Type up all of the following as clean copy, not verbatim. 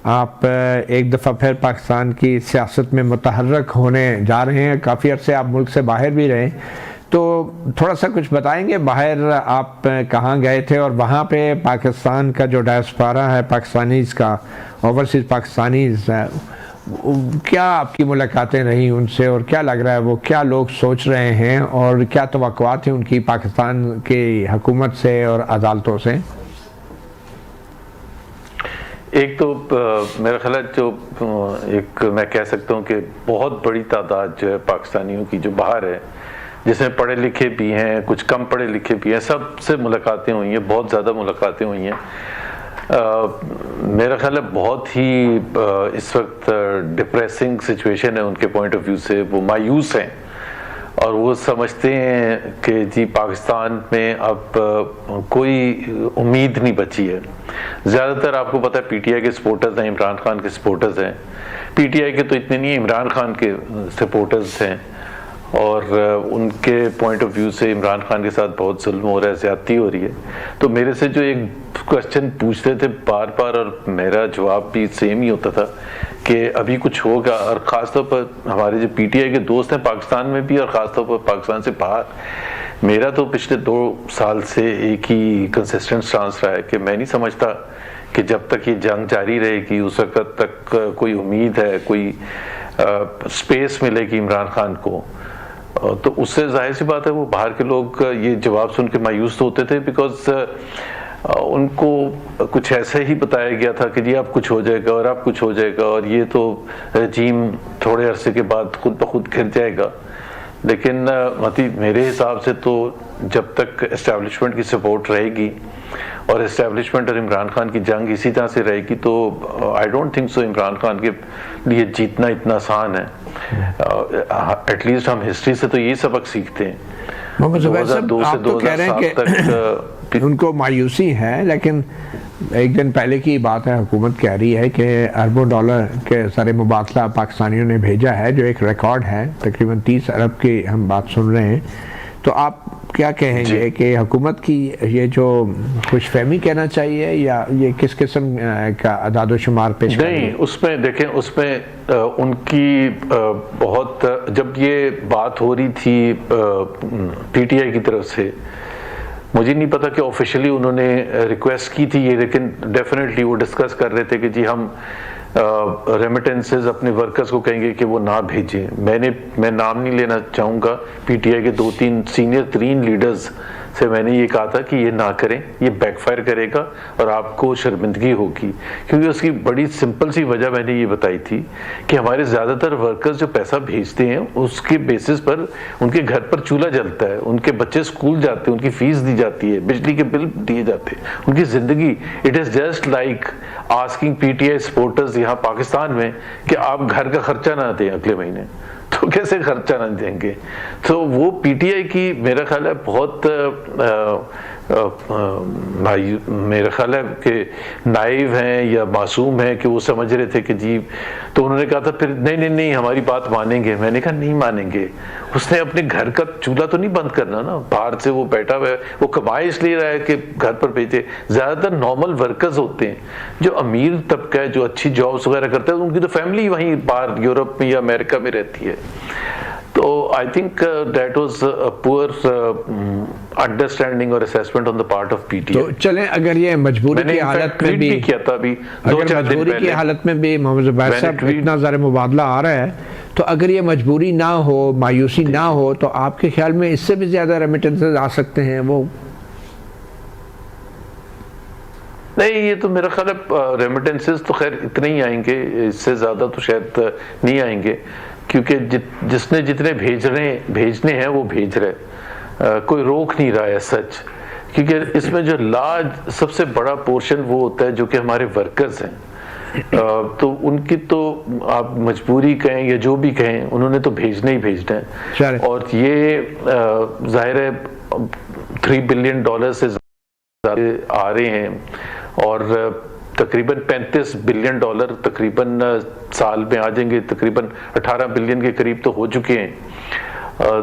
आप एक दफ़ा फिर पाकिस्तान की सियासत में मुतहर्रक होने जा रहे हैं। काफ़ी अरसे आप मुल्क से बाहर भी रहे, तो थोड़ा सा कुछ बताएंगे बाहर आप कहाँ गए थे और वहाँ पे पाकिस्तान का जो डायस्पोरा है पाकिस्तानीज़ का, ओवरसीज़ पाकिस्तानीज़, क्या आपकी मुलाकातें रही उनसे और क्या लग रहा है वो क्या लोग सोच रहे हैं और क्या तवक्कुआत हैं उनकी पाकिस्तान की हुकूमत से और अदालतों से? एक तो मेरा ख्याल है जो एक मैं कह सकता हूँ कि बहुत बड़ी तादाद जो है पाकिस्तानियों की जो बाहर है, जिसमें पढ़े लिखे भी हैं, कुछ कम पढ़े लिखे भी हैं, सबसे मुलाकातें हुई हैं, बहुत ज़्यादा मुलाकातें हुई हैं। मेरा ख्याल है बहुत ही इस वक्त डिप्रेसिंग सिचुएशन है उनके पॉइंट ऑफ व्यू से। वो मायूस हैं और वो समझते हैं कि जी पाकिस्तान में अब कोई उम्मीद नहीं बची है। ज़्यादातर आपको पता है पीटीआई के सपोर्टर्स हैं, इमरान खान के सपोर्टर्स हैं। पीटीआई के तो इतने नहीं, इमरान खान के सपोर्टर्स हैं और उनके पॉइंट ऑफ व्यू से इमरान खान के साथ बहुत जुल्म हो रहा है, ज़्यादती हो रही है। तो मेरे से जो एक क्वेश्चन पूछते थे बार बार और मेरा जवाब भी सेम ही होता था कि अभी कुछ होगा। और ख़ासतौर पर हमारे जो पीटीआई के दोस्त हैं पाकिस्तान में भी और ख़ासतौर पर पाकिस्तान से बाहर, मेरा तो पिछले 2 साल से एक ही कंसिस्टेंट स्टांस रहा है कि मैं नहीं समझता कि जब तक ये जंग जारी रहेगी उस वक्त तक कोई उम्मीद है, कोई स्पेस मिलेगी इमरान खान को। तो उससे जाहिर सी बात है वो बाहर के लोग ये जवाब सुन के मायूस तो होते थे, बिकॉज उनको कुछ ऐसा ही बताया गया था कि जी अब कुछ हो जाएगा और अब कुछ हो जाएगा और ये तो रजीम थोड़े अरसे के बाद खुद ब खुद गिर जाएगा। लेकिन मेरे हिसाब से तो जब तक एस्टेब्लिशमेंट की सपोर्ट रहेगी और एस्टेब्लिशमेंट और इमरान खान की जंग इसी तरह से रहेगी तो I don't think so Imran Khan के लिए जीतना इतना आसान है। एटलीस्ट हम हिस्ट्री से तो ये सबक सीखते हैं। 2002 से 2007 तक उनको मायूसी है, लेकिन एक दिन पहले की बात है, हुकूमत कह रही है कि अरबों डॉलर के सारे मुबादला पाकिस्तानियों ने भेजा है, जो एक रिकॉर्ड है। तकरीबन 30 अरब की हम बात सुन रहे हैं। तो आप क्या कहेंगे कि हुकूमत की ये जो खुशफहमी कहना चाहिए या ये किस किस्म का अदाद शुमार पेश नहीं, उसमें देखें, उसमें उनकी बहुत, जब ये बात हो रही थी पीटीआई की तरफ से, मुझे नहीं पता कि ऑफिशियली उन्होंने रिक्वेस्ट की थी ये, लेकिन डेफिनेटली वो डिस्कस कर रहे थे कि जी हम रेमिटेंसेस अपने वर्कर्स को कहेंगे कि वो ना भेजें। मैं नाम नहीं लेना चाहूँगा, पीटीआई के 2-3 सीनियर 3 लीडर्स से मैंने ये कहा था कि ये ना करें, ये बैकफायर करेगा और आपको शर्मिंदगी होगी। क्योंकि उसकी बड़ी सिंपल सी वजह मैंने ये बताई थी कि हमारे ज़्यादातर वर्कर्स जो पैसा भेजते हैं उसके बेसिस पर उनके घर पर चूल्हा जलता है, उनके बच्चे स्कूल जाते हैं, उनकी फीस दी जाती है, बिजली के बिल दिए जाते हैं, उनकी ज़िंदगी। It is just like asking PTI supporters यहाँ पाकिस्तान में कि आप घर का खर्चा ना दें अगले महीने, तो कैसे खर्चा ना देंगे। तो वो पीटीआई की मेरा ख्याल है बहुत मेरा ख्याल है कि नाइव हैं या मासूम हैं कि वो समझ रहे थे कि जी, तो उन्होंने कहा था फिर नहीं हमारी बात मानेंगे। मैंने कहा नहीं मानेंगे, उसने अपने घर का चूल्हा तो नहीं बंद करना ना, बाहर से वो बैठा हुआ है, वो कमाए इसलिए रहा है कि घर पर भेजे। ज़्यादातर नॉर्मल वर्कर्स होते हैं, जो अमीर तबका है, जो अच्छी जॉब्स वगैरह करते हैं, उनकी तो फैमिली वहीं बाहर यूरोप में या अमेरिका में रहती है। तो I think that was a poor understanding और assessment on the part of PTI. तो चलें, अगर ये मजबूरी की हालत में भी किया था, अभी 2-4 दिन पहले, की हालत में भी मोहम्मद ज़ुबैर साहब इतना ज़्यादा मुबादला आ रहा है, तो अगर ये मजबूरी ना हो, मायूसी ना हो, तो आपके ख्याल में इससे भी ज़्यादा रेमिटेंसेस आ सकते हैं? वो नहीं, ये तो मेरा ख्याल है रेमिटेंसेस तो खैर इतने ही आएंगे, इससे ज़्यादा तो शायद नहीं आएंगे, क्योंकि जिसने जितने भेजने हैं वो भेज रहे, कोई रोक नहीं रहा है सच। क्योंकि इसमें जो लार्ज सबसे बड़ा पोर्शन वो होता है जो कि हमारे वर्कर्स हैं। तो उनकी तो आप मजबूरी कहें या जो भी कहें, उन्होंने तो भेजना ही भेजना है। और ये जाहिर है $3 बिलियन से ज़्यादा आ रहे हैं और तकरीबन $35 बिलियन तकरीबन साल में आ जाएंगे, तकरीबन 18 बिलियन के करीब तो हो चुके हैं।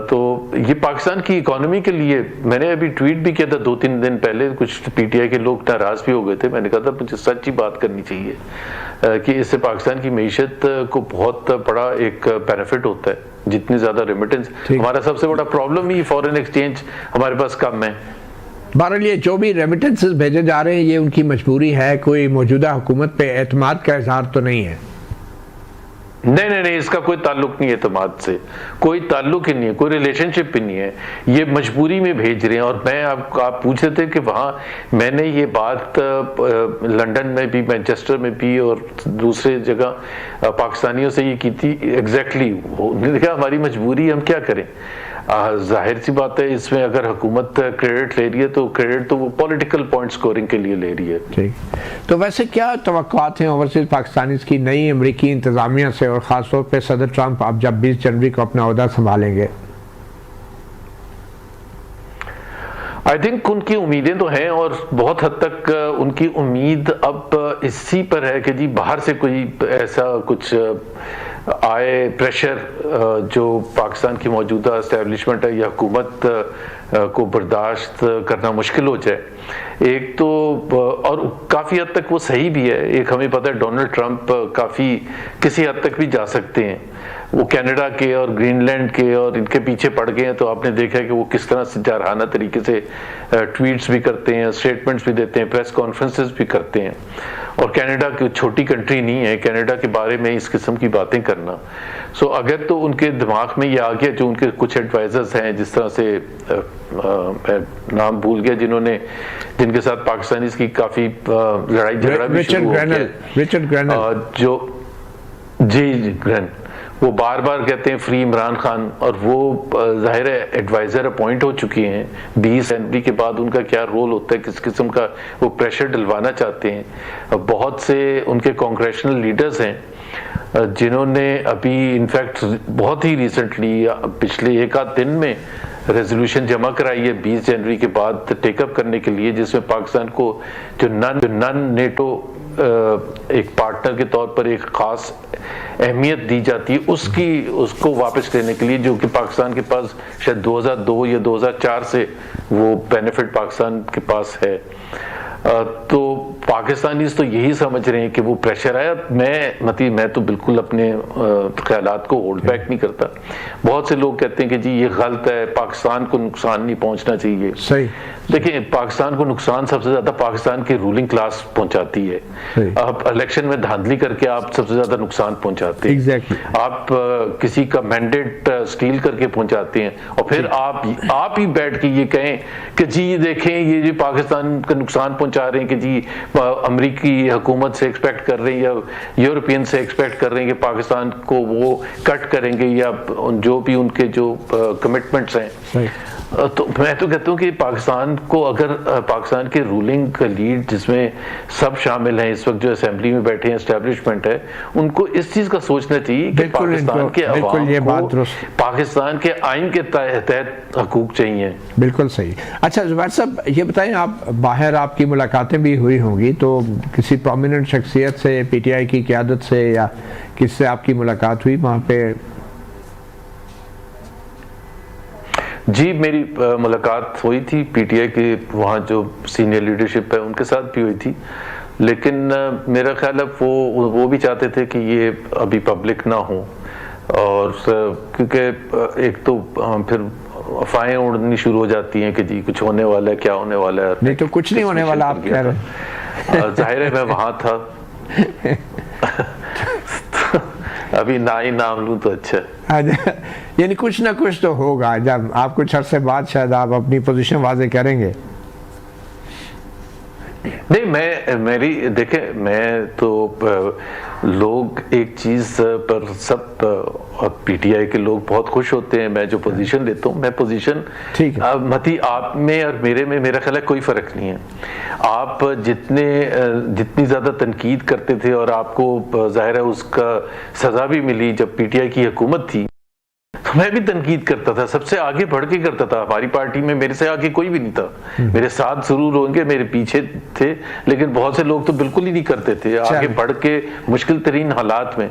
तो ये पाकिस्तान की इकोनॉमी के लिए, मैंने अभी ट्वीट भी किया था 2-3 दिन पहले, कुछ पीटीआई के लोग नाराज भी हो गए थे। मैंने कहा था मुझे सच्ची बात करनी चाहिए। कि इससे पाकिस्तान की मीशत को बहुत बड़ा एक बेनिफिट होता है। जितनी ज़्यादा रेमिटेंस, हमारा सबसे बड़ा प्रॉब्लम ही फॉरेन एक्सचेंज हमारे पास कम है। बहरहाल ये जो भी रेमिटेंसेस भेजे जा रहे हैं ये उनकी मजबूरी है, कोई मौजूदा हुकूमत पे एतमाद का इजहार तो नहीं है। नहीं, इसका कोई ताल्लुक नहीं है, एतमाद से कोई ताल्लुक ही नहीं है, कोई रिलेशनशिप ही नहीं है। ये मजबूरी में भेज रहे हैं। और मैं आप पूछ रहे थे कि वहाँ मैंने ये बात लंदन में भी, मैनचेस्टर में भी और दूसरे जगह पाकिस्तानियों से ये की थी। एग्जैक्टली उन्होंने कहा हमारी मजबूरी, हम क्या करें। जाहिर सी बात है, इसमें अगर हुकूमत क्रेडिट ले रही है तो क्रेडिट तो वो पॉलिटिकल पॉइंट स्कोरिंग के लिए ले रही है। ठीक, तो वैसे क्या तवक्कुआत हैं ओवरसीज पाकिस्तानीज़ की नई अमरीकी इंतज़ामिया से, और ख़ासतौर पे सदर ट्रंप अब जब 20 जनवरी को अपना ओहदा संभालेंगे? आई थिंक उनकी उम्मीदें तो हैं और बहुत हद तक उनकी उम्मीद अब इसी पर है कि जी बाहर से कोई ऐसा कुछ आए प्रेशर जो पाकिस्तान की मौजूदा एस्टेब्लिशमेंट है या हुकूमत को बर्दाश्त करना मुश्किल हो जाए। एक तो और काफ़ी हद तक वो सही भी है। एक हमें पता है डोनाल्ड ट्रंप काफ़ी किसी हद तक भी जा सकते हैं। वो कनाडा के और ग्रीनलैंड के और इनके पीछे पड़ गए हैं। तो आपने देखा है कि वो किस तरह से जारहाना तरीके से ट्वीट्स भी करते हैं, स्टेटमेंट्स भी देते हैं, प्रेस कॉन्फ्रेंसेस भी करते हैं। और कनाडा की छोटी कंट्री नहीं है, कनाडा के बारे में इस किस्म की बातें करना। सो अगर तो उनके दिमाग में ये आ गया, जो उनके कुछ एडवाइजर्स हैं, जिस तरह से मैं नाम भूल गया, जिनके साथ पाकिस्तानी की काफ़ी लड़ाई झगड़ा भी शुरू हो गया, रिचर्ड ग्रेनल, जो जी ग्रेन, वो बार बार कहते हैं फ्री इमरान खान। और वो जाहिर है एडवाइज़र अपॉइंट हो चुके हैं। 20 जनवरी के बाद उनका क्या रोल होता है, किस किस्म का वो प्रेशर डलवाना चाहते हैं। बहुत से उनके कांग्रेशनल लीडर्स हैं जिन्होंने अभी इनफैक्ट बहुत ही रिसेंटली पिछले एक आध दिन में रेजोल्यूशन जमा कराई है 20 जनवरी के बाद टेकअप करने के लिए, जिसमें पाकिस्तान को जो नन नेटो एक पार्टनर के तौर पर एक खास अहमियत दी जाती है, उसको वापस लेने के लिए, जो कि पाकिस्तान के पास शायद 2002 या 2004 से वो बेनिफिट पाकिस्तान के पास है। तो पाकिस्तानी तो यही समझ रहे हैं कि वो प्रेशर आया। मैं तो बिल्कुल अपने ख्यालात को होल्ड बैक नहीं करता। बहुत से लोग कहते हैं कि जी ये गलत है, पाकिस्तान को नुकसान नहीं पहुंचना चाहिए। सही, देखिए पाकिस्तान को नुकसान सबसे ज्यादा पाकिस्तान की रूलिंग क्लास पहुंचाती है। आप इलेक्शन में धांधली करके आप सबसे ज्यादा नुकसान पहुंचाते हैं। Exactly. आप किसी का मैंडेट स्टील करके पहुंचाते हैं और फिर आप ही बैठ के ये कहें कि जी देखें ये जो पाकिस्तान का नुकसान पहुंचा रहे हैं कि जी अमेरिकी हुकूमत से एक्सपेक्ट कर रहे हैं या यूरोपियन से एक्सपेक्ट कर रहे हैं कि पाकिस्तान को वो कट करेंगे या जो भी उनके जो कमिटमेंट्स हैं। तो मैं तो कहता हूँ कि पाकिस्तान को अगर पाकिस्तान के रूलिंग लीड जिसमें सब शामिल हैं इस वक्त, जो असेंबली में बैठे हैं, एस्टेब्लिशमेंट है, उनको इस चीज का सोचना चाहिए कि पाकिस्तान के अवाम को पाकिस्तान के आइन के तहत हकूक चाहिए। बिल्कुल सही। अच्छा जुबैर साहब ये बताएं, आप बाहर आपकी मुलाकातें भी हुई होंगी, तो किसी प्रोमिनेंट शख्सियत से, पीटीआई की क़यादत से या किससे आपकी मुलाकात हुई वहाँ पे? जी मेरी मुलाकात हुई थी पीटीआई के वहाँ जो सीनियर लीडरशिप है उनके साथ भी हुई थी, लेकिन मेरा ख्याल है वो भी चाहते थे कि ये अभी पब्लिक ना हो। और क्योंकि एक तो फिर अफवाहें उड़नी शुरू हो जाती हैं कि जी कुछ होने वाला है, क्या होने वाला है। नहीं तो कुछ नहीं होने वाला, आप कह रहे। जाहिर है मैं वहाँ था। अभी ना ही नाम लूं तो अच्छा। यानी कुछ ना कुछ तो होगा, जब आप कुछ अर्से बाद शायद आप अपनी पोजीशन वाजे करेंगे। नहीं देखें मैं तो लोग एक चीज पर सब पीटीआई के लोग बहुत खुश होते हैं मैं जो पोजीशन लेता हूँ। मैं पोजीशन मती आप में और मेरे में मेरा ख्याल है कोई फर्क नहीं है। आप जितनी ज्यादा तनकीद करते थे और आपको जाहिर है उसका सजा भी मिली जब पीटीआई की हुकूमत थी, तो मैं भी तनकीद करता था, सबसे आगे बढ़ के करता था। हमारी पार्टी में मेरे से आगे कोई भी नहीं था। मेरे साथ जरूर होंगे, मेरे पीछे थे, लेकिन बहुत से लोग तो बिल्कुल ही नहीं करते थे, आगे बढ़ के मुश्किल तरीन हालात में।